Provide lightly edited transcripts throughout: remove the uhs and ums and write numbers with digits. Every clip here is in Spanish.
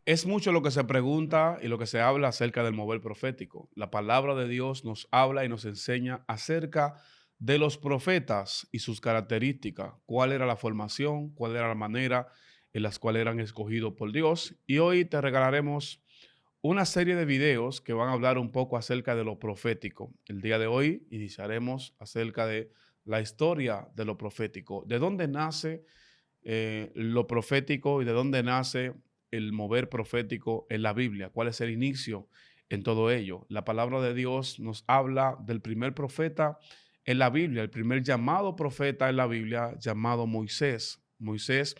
Es mucho lo que se pregunta y lo que se habla acerca del mover profético. La palabra de Dios nos habla y nos enseña acerca de los profetas y sus características, cuál era la formación, cuál era la manera en las cuales eran escogidos por Dios. Y hoy te regalaremos una serie de videos que van a hablar un poco acerca de lo profético. El día de hoy iniciaremos acerca de la historia de lo profético, de dónde nace lo profético y de dónde nace el mover profético en la Biblia, cuál es el inicio en todo ello. La palabra de Dios nos habla del primer profeta en la Biblia, el primer llamado profeta en la Biblia, llamado Moisés. Moisés,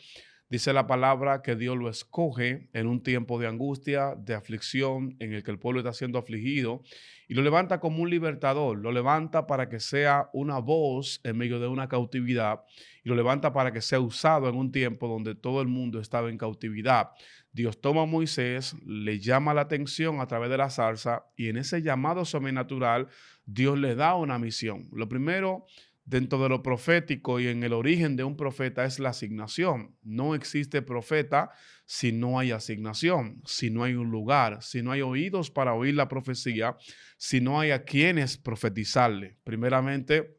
dice la palabra, que Dios lo escoge en un tiempo de angustia, de aflicción, en el que el pueblo está siendo afligido, y lo levanta como un libertador, lo levanta para que sea una voz en medio de una cautividad, y lo levanta para que sea usado en un tiempo donde todo el mundo estaba en cautividad. Dios toma a Moisés, le llama la atención a través de la zarza, y en ese llamado sobrenatural Dios le da una misión. Lo primero, dentro de lo profético y en el origen de un profeta, es la asignación. No existe profeta si no hay asignación, si no hay un lugar, si no hay oídos para oír la profecía, si no hay a quienes profetizarle. Primeramente,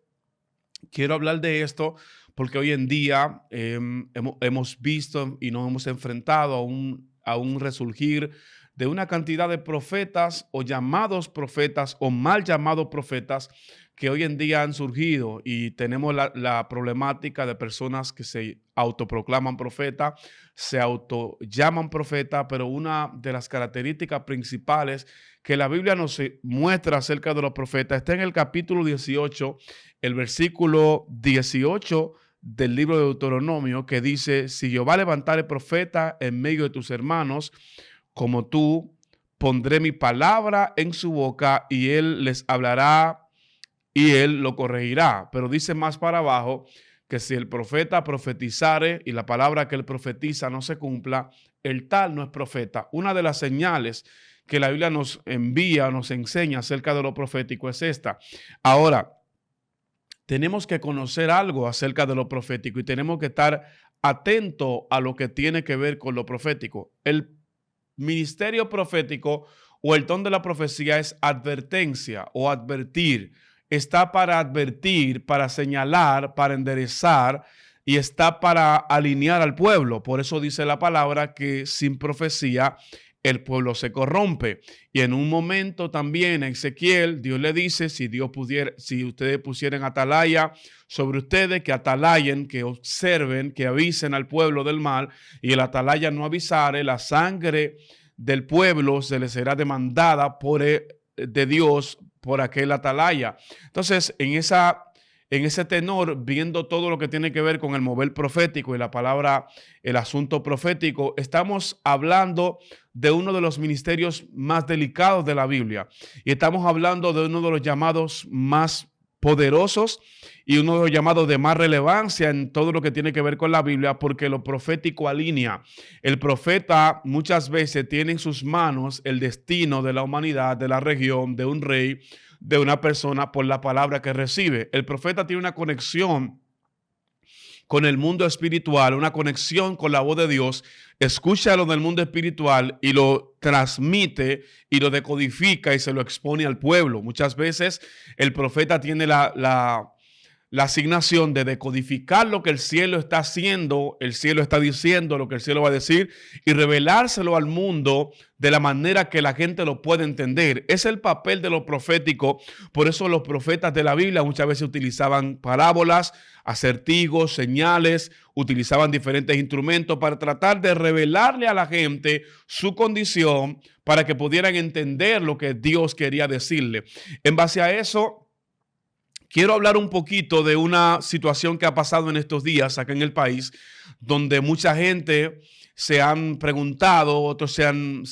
quiero hablar de esto porque hoy en día hemos visto y nos hemos enfrentado a un resurgir de una cantidad de profetas o llamados profetas o mal llamados profetas que hoy en día han surgido, y tenemos la problemática de personas que se autoproclaman profeta, se autollaman profeta, pero una de las características principales que la Biblia nos muestra acerca de los profetas está en el capítulo 18, el versículo 18 del libro de Deuteronomio, que dice: si Jehová levantare profeta en medio de tus hermanos, como tú, pondré mi palabra en su boca y él les hablará y él lo corregirá. Pero dice más para abajo que si el profeta profetizare y la palabra que él profetiza no se cumpla, el tal no es profeta. Una de las señales que la Biblia nos envía, nos enseña acerca de lo profético es esta. Ahora, tenemos que conocer algo acerca de lo profético y tenemos que estar atentos a lo que tiene que ver con lo profético. El ministerio profético o el don de la profecía es advertencia o advertir. Está para advertir, para señalar, para enderezar, y está para alinear al pueblo. Por eso dice la palabra que sin profecía el pueblo se corrompe. Y en un momento también a Ezequiel, Dios le dice: si Dios pudiera, si ustedes pusieran atalaya sobre ustedes, que atalayen, que observen, que avisen al pueblo del mal, y el atalaya no avisare, la sangre del pueblo se le será demandada de Dios por aquel atalaya. Entonces, en ese tenor, viendo todo lo que tiene que ver con el mover profético y la palabra, el asunto profético, estamos hablando de uno de los ministerios más delicados de la Biblia, y estamos hablando de uno de los llamados más poderosos y uno de los llamados de más relevancia en todo lo que tiene que ver con la Biblia, porque lo profético alinea. El profeta muchas veces tiene en sus manos el destino de la humanidad, de la región, de un rey, de una persona, por la palabra que recibe. El profeta tiene una conexión con el mundo espiritual, una conexión con la voz de Dios, escucha lo del mundo espiritual y lo transmite y lo decodifica y se lo expone al pueblo. Muchas veces el profeta tiene la asignación de decodificar lo que el cielo está haciendo, el cielo está diciendo, lo que el cielo va a decir, y revelárselo al mundo de la manera que la gente lo puede entender. Es el papel de lo profético. Por eso los profetas de la Biblia muchas veces utilizaban parábolas, acertijos, señales, utilizaban diferentes instrumentos para tratar de revelarle a la gente su condición, para que pudieran entender lo que Dios quería decirle. En base a eso, quiero hablar un poquito de una situación que ha pasado en estos días acá en el país, donde mucha gente se han preguntado, otros se han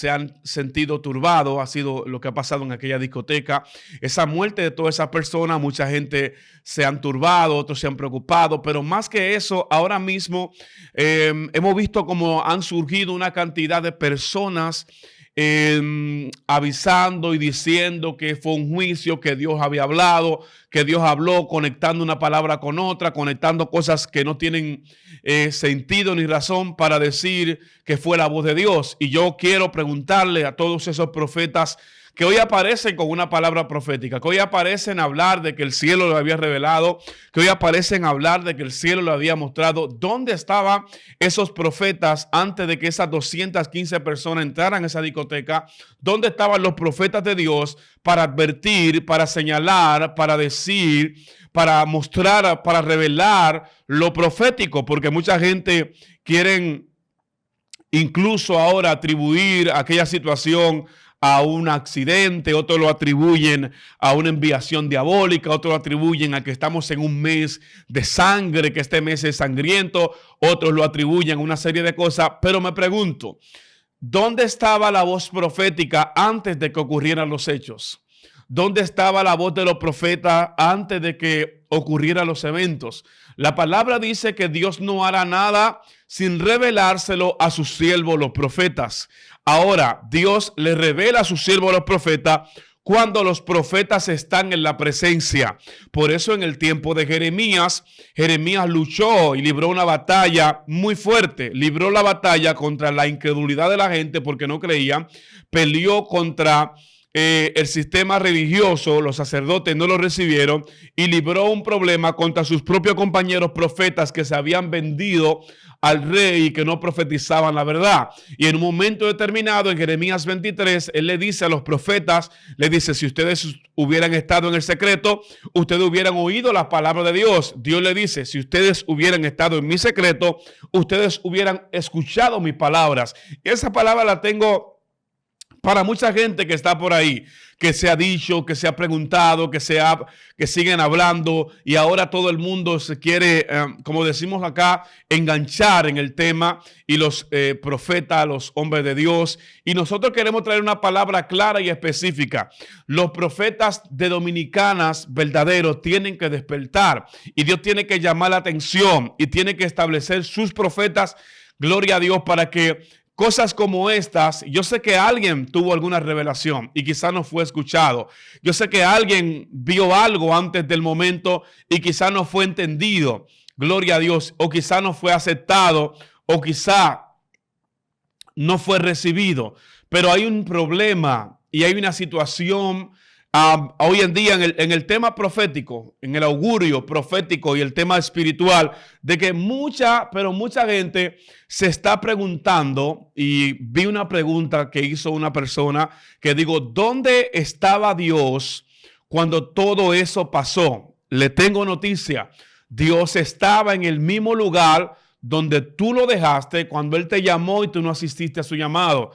sentido turbados. Ha sido lo que ha pasado en aquella discoteca, esa muerte de todas esas personas. Mucha gente se han turbado, otros se han preocupado, pero más que eso, ahora mismo hemos visto cómo han surgido una cantidad de personas avisando y diciendo que fue un juicio, que Dios había hablado, que Dios habló, conectando una palabra con otra, conectando cosas que no tienen sentido ni razón para decir que fue la voz de Dios. Y yo quiero preguntarle a todos esos profetas que hoy aparecen con una palabra profética, que hoy aparecen a hablar de que el cielo lo había revelado, que hoy aparecen a hablar de que el cielo lo había mostrado. ¿Dónde estaban esos profetas antes de que esas 215 personas entraran a esa discoteca? ¿Dónde estaban los profetas de Dios para advertir, para señalar, para decir, para mostrar, para revelar lo profético? Porque mucha gente quiere incluso ahora atribuir aquella situación a un accidente, otros lo atribuyen a una enviación diabólica, otros lo atribuyen a que estamos en un mes de sangre, que este mes es sangriento, otros lo atribuyen a una serie de cosas, pero me pregunto, ¿dónde estaba la voz profética antes de que ocurrieran los hechos? ¿Dónde estaba la voz de los profetas antes de que ocurrieran los eventos? La palabra dice que Dios no hará nada sin revelárselo a sus siervos, los profetas. Ahora, Dios le revela a sus siervos, los profetas, cuando los profetas están en la presencia. Por eso en el tiempo de Jeremías, Jeremías luchó y libró una batalla muy fuerte. Libró la batalla contra la incredulidad de la gente porque no creían. Peleó contra el sistema religioso, los sacerdotes no lo recibieron y libró un problema contra sus propios compañeros profetas que se habían vendido al rey y que no profetizaban la verdad. Y en un momento determinado, en Jeremías 23, él le dice a los profetas, le dice, si ustedes hubieran estado en el secreto, ustedes hubieran oído la palabra de Dios. Dios le dice, si ustedes hubieran estado en mi secreto, ustedes hubieran escuchado mis palabras. Y esa palabra la tengo para mucha gente que está por ahí, que se ha dicho, que se ha preguntado, que siguen hablando y ahora todo el mundo se quiere, como decimos acá, enganchar en el tema y los profetas, los hombres de Dios. Y nosotros queremos traer una palabra clara y específica. Los profetas de Dominicanas verdaderos tienen que despertar y Dios tiene que llamar la atención y tiene que establecer sus profetas, gloria a Dios, para que cosas como estas, yo sé que alguien tuvo alguna revelación y quizás no fue escuchado. Yo sé que alguien vio algo antes del momento y quizás no fue entendido. Gloria a Dios. O quizás no fue aceptado o quizás no fue recibido. Pero hay un problema y hay una situación hoy en día en el tema profético, en el augurio profético y el tema espiritual, de que mucha gente se está preguntando, y vi una pregunta que hizo una persona que digo, ¿dónde estaba Dios cuando todo eso pasó? Le tengo noticia, Dios estaba en el mismo lugar donde tú lo dejaste cuando Él te llamó y tú no asististe a su llamado.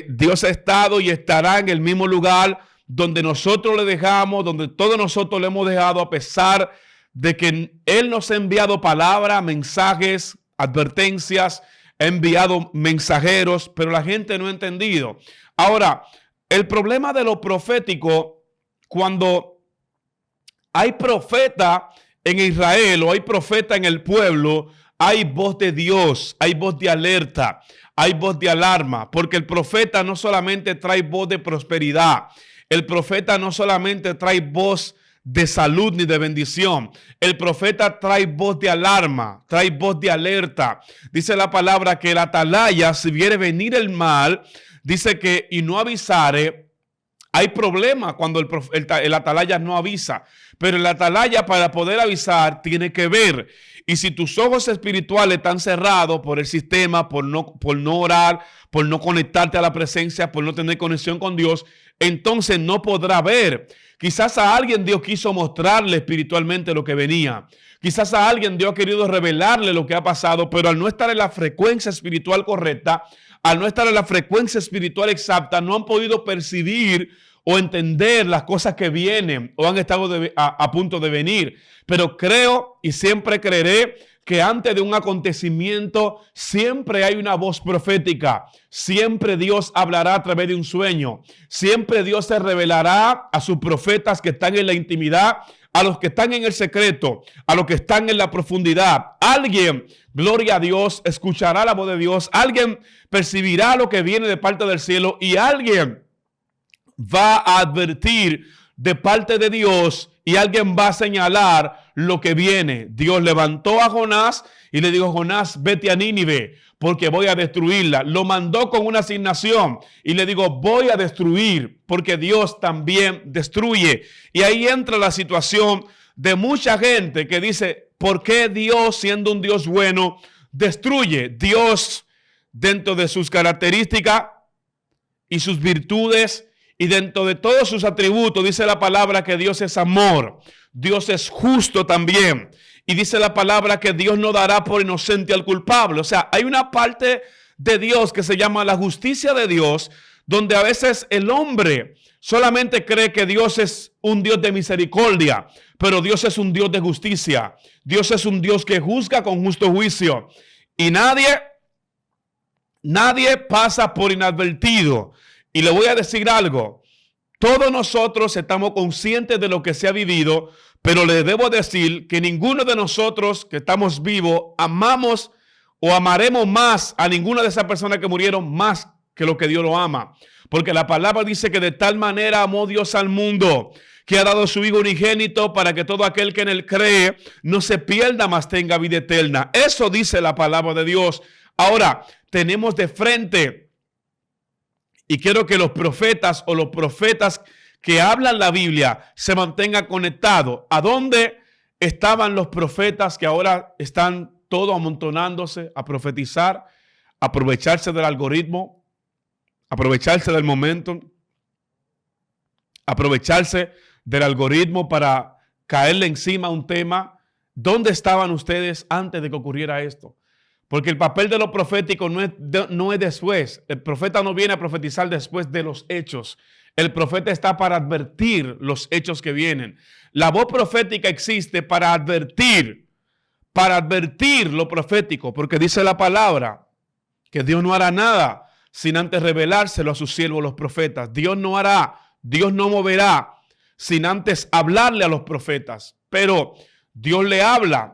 Dios ha estado y estará en el mismo lugar donde nosotros le dejamos, donde todos nosotros le hemos dejado, a pesar de que Él nos ha enviado palabras, mensajes, advertencias, ha enviado mensajeros, pero la gente no ha entendido. Ahora, el problema de lo profético, cuando hay profeta en Israel o hay profeta en el pueblo, hay voz de Dios, hay voz de alerta, hay voz de alarma, porque el profeta no solamente trae voz de prosperidad, el profeta no solamente trae voz de salud ni de bendición. El profeta trae voz de alarma, trae voz de alerta. Dice la palabra que el atalaya, si viere venir el mal, dice que y no avisare, hay problema cuando el atalaya no avisa. Pero el atalaya, para poder avisar, tiene que ver. Y si tus ojos espirituales están cerrados por el sistema, por no orar, por no conectarte a la presencia, por no tener conexión con Dios, entonces no podrá ver. Quizás a alguien Dios quiso mostrarle espiritualmente lo que venía. Quizás a alguien Dios ha querido revelarle lo que ha pasado, pero al no estar en la frecuencia espiritual correcta, al no estar en la frecuencia espiritual exacta, no han podido percibir o entender las cosas que vienen o han estado a punto de venir. Pero creo y siempre creeré que antes de un acontecimiento siempre hay una voz profética. Siempre Dios hablará a través de un sueño. Siempre Dios se revelará a sus profetas que están en la intimidad, a los que están en el secreto, a los que están en la profundidad. Alguien, gloria a Dios, escuchará la voz de Dios. Alguien percibirá lo que viene de parte del cielo y alguien va a advertir de parte de Dios y alguien va a señalar lo que viene. Dios levantó a Jonás y le dijo: Jonás, vete a Nínive porque voy a destruirla. Lo mandó con una asignación y le digo: voy a destruir, porque Dios también destruye. Y ahí entra la situación de mucha gente que dice: ¿por qué Dios, siendo un Dios bueno, destruye? Dios, dentro de sus características y sus virtudes y dentro de todos sus atributos, dice la palabra que Dios es amor. Dios es justo también. Y dice la palabra que Dios no dará por inocente al culpable. O sea, hay una parte de Dios que se llama la justicia de Dios, donde a veces el hombre solamente cree que Dios es un Dios de misericordia, pero Dios es un Dios de justicia. Dios es un Dios que juzga con justo juicio. Y nadie pasa por inadvertido. Y le voy a decir algo. Todos nosotros estamos conscientes de lo que se ha vivido, pero le debo decir que ninguno de nosotros que estamos vivos amamos o amaremos más a ninguna de esas personas que murieron más que lo que Dios lo ama. Porque la palabra dice que de tal manera amó Dios al mundo, que ha dado a su Hijo unigénito para que todo aquel que en él cree no se pierda, mas tenga vida eterna. Eso dice la palabra de Dios. Ahora, tenemos de frente, y quiero que los profetas o los profetas que hablan la Biblia se mantengan conectados. ¿A dónde estaban los profetas que ahora están todos amontonándose a profetizar, a aprovecharse del algoritmo, aprovecharse del momento, aprovecharse del algoritmo para caerle encima a un tema? ¿Dónde estaban ustedes antes de que ocurriera esto? Porque el papel de lo profético no es después. El profeta no viene a profetizar después de los hechos. El profeta está para advertir los hechos que vienen. La voz profética existe para advertir lo profético, porque dice la palabra que Dios no hará nada sin antes revelárselo a sus siervos los profetas. Dios no moverá sin antes hablarle a los profetas. Pero Dios le habla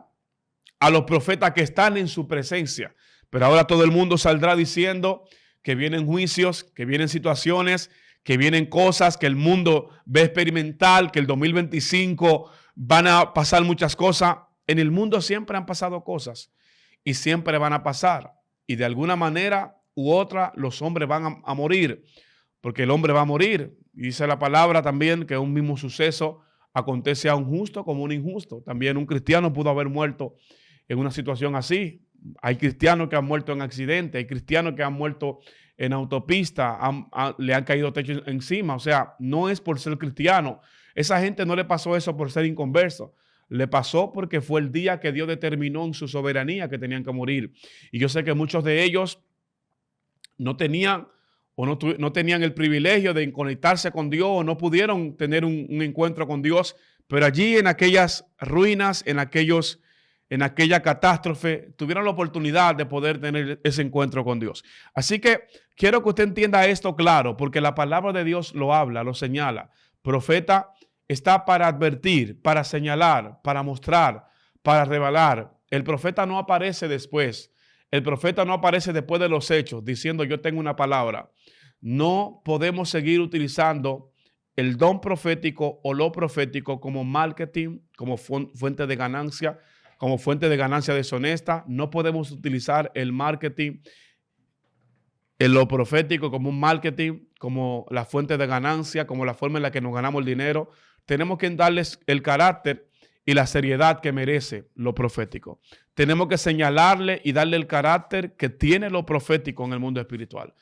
a los profetas que están en su presencia. Pero ahora todo el mundo saldrá diciendo que vienen juicios, que vienen situaciones, que vienen cosas, que el mundo va a experimentar, que el 2025 van a pasar muchas cosas. En el mundo siempre han pasado cosas y siempre van a pasar. Y de alguna manera u otra los hombres van a morir, porque el hombre va a morir. Y dice la palabra también que un mismo suceso acontece a un justo como un injusto. También un cristiano pudo haber muerto en una situación así. Hay cristianos que han muerto en accidentes, hay cristianos que han muerto en autopista, le han caído techos encima. O sea, no es por ser cristiano. Esa gente no le pasó eso por ser inconverso. Le pasó porque fue el día que Dios determinó en su soberanía que tenían que morir. Y yo sé que muchos de ellos no tenían el privilegio de conectarse con Dios o no pudieron tener un encuentro con Dios, pero allí en aquellas ruinas, en aquella catástrofe, tuvieron la oportunidad de poder tener ese encuentro con Dios. Así que quiero que usted entienda esto claro, porque la palabra de Dios lo habla, lo señala. Profeta está para advertir, para señalar, para mostrar, para revelar. El profeta no aparece después. El profeta no aparece después de los hechos diciendo: yo tengo una palabra. No podemos seguir utilizando el don profético o lo profético como marketing, como fuente de ganancia, como fuente de ganancia deshonesta. No podemos utilizar el marketing, lo profético como un marketing, como la fuente de ganancia, como la forma en la que nos ganamos el dinero. Tenemos que darles el carácter y la seriedad que merece lo profético. Tenemos que señalarle y darle el carácter que tiene lo profético en el mundo espiritual.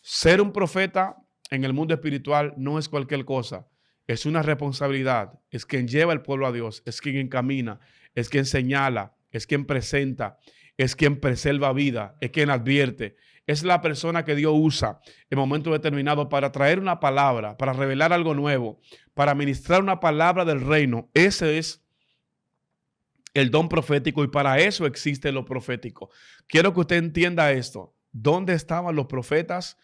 Ser un profeta en el mundo espiritual no es cualquier cosa. Es una responsabilidad. Es quien lleva el pueblo a Dios. Es quien encamina. Es quien señala. Es quien presenta. Es quien preserva vida. Es quien advierte. Es la persona que Dios usa en momentos determinados para traer una palabra, para revelar algo nuevo, para ministrar una palabra del reino. Ese es el don profético y para eso existe lo profético. Quiero que usted entienda esto. ¿Dónde estaban los profetas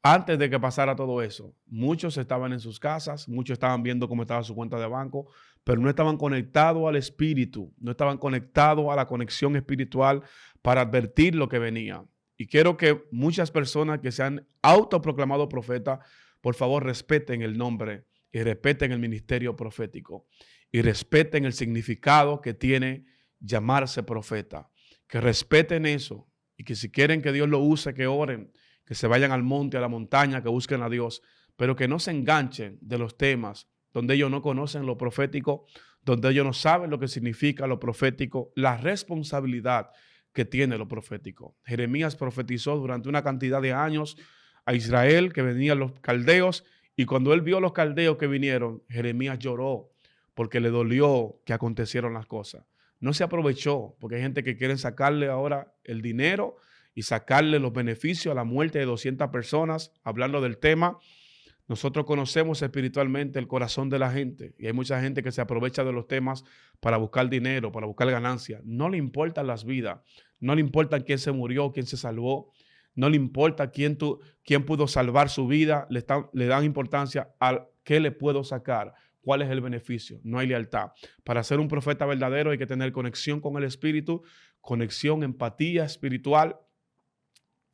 antes de que pasara todo eso? Muchos estaban en sus casas, muchos estaban viendo cómo estaba su cuenta de banco, pero no estaban conectados al Espíritu, no estaban conectados a la conexión espiritual para advertir lo que venía. Y quiero que muchas personas que se han autoproclamado profetas, por favor, respeten el nombre y respeten el ministerio profético y respeten el significado que tiene llamarse profeta. Que respeten eso y que si quieren que Dios lo use, que oren, que se vayan al monte, a la montaña, que busquen a Dios, pero que no se enganchen de los temas donde ellos no conocen lo profético, donde ellos no saben lo que significa lo profético, la responsabilidad que tiene lo profético. Jeremías profetizó durante una cantidad de años a Israel, que venían los caldeos, y cuando él vio los caldeos que vinieron, Jeremías lloró porque le dolió que acontecieron las cosas. No se aprovechó, porque hay gente que quiere sacarle ahora el dinero y sacarle los beneficios a la muerte de 200 personas, hablando del tema. Nosotros conocemos espiritualmente el corazón de la gente y hay mucha gente que se aprovecha de los temas para buscar dinero, para buscar ganancias. No le importan las vidas, no le importa quién se murió, quién se salvó, no le importa quién pudo salvar su vida, le dan importancia a qué le puedo sacar, cuál es el beneficio. No hay lealtad. Para ser un profeta verdadero hay que tener conexión con el Espíritu, conexión, empatía espiritual,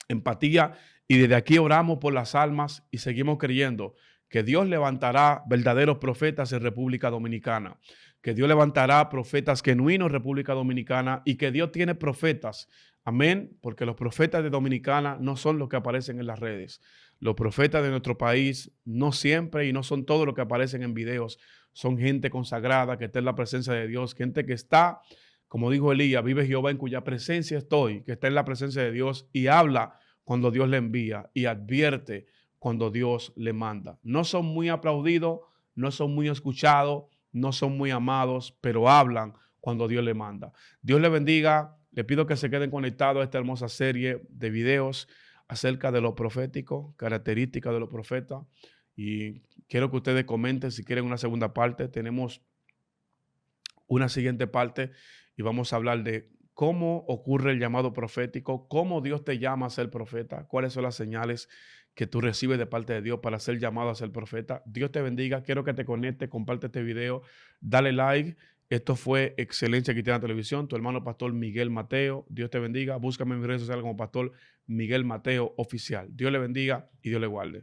empatía. Y desde aquí oramos por las almas y seguimos creyendo que Dios levantará verdaderos profetas en República Dominicana, que Dios levantará profetas genuinos en República Dominicana y que Dios tiene profetas. Amén, porque los profetas de Dominicana no son los que aparecen en las redes. Los profetas de nuestro país no siempre y no son todos los que aparecen en videos. Son gente consagrada que está en la presencia de Dios, gente que está, como dijo Elías, vive Jehová en cuya presencia estoy, que está en la presencia de Dios y habla cuando Dios le envía y advierte cuando Dios le manda. No son muy aplaudidos, no son muy escuchados, no son muy amados, pero hablan cuando Dios le manda. Dios le bendiga. Le pido que se queden conectados a esta hermosa serie de videos acerca de lo profético, características de los profetas. Y quiero que ustedes comenten si quieren una segunda parte. Tenemos una siguiente parte y vamos a hablar de cómo ocurre el llamado profético, cómo Dios te llama a ser profeta, cuáles son las señales que tú recibes de parte de Dios para ser llamado a ser profeta. Dios te bendiga. Quiero que te conectes, comparte este video, dale like. Esto fue Excelencia Cristiana Televisión, tu hermano pastor Miguel Mateo. Dios te bendiga. Búscame en mis redes sociales como pastor Miguel Mateo Oficial. Dios le bendiga y Dios le guarde.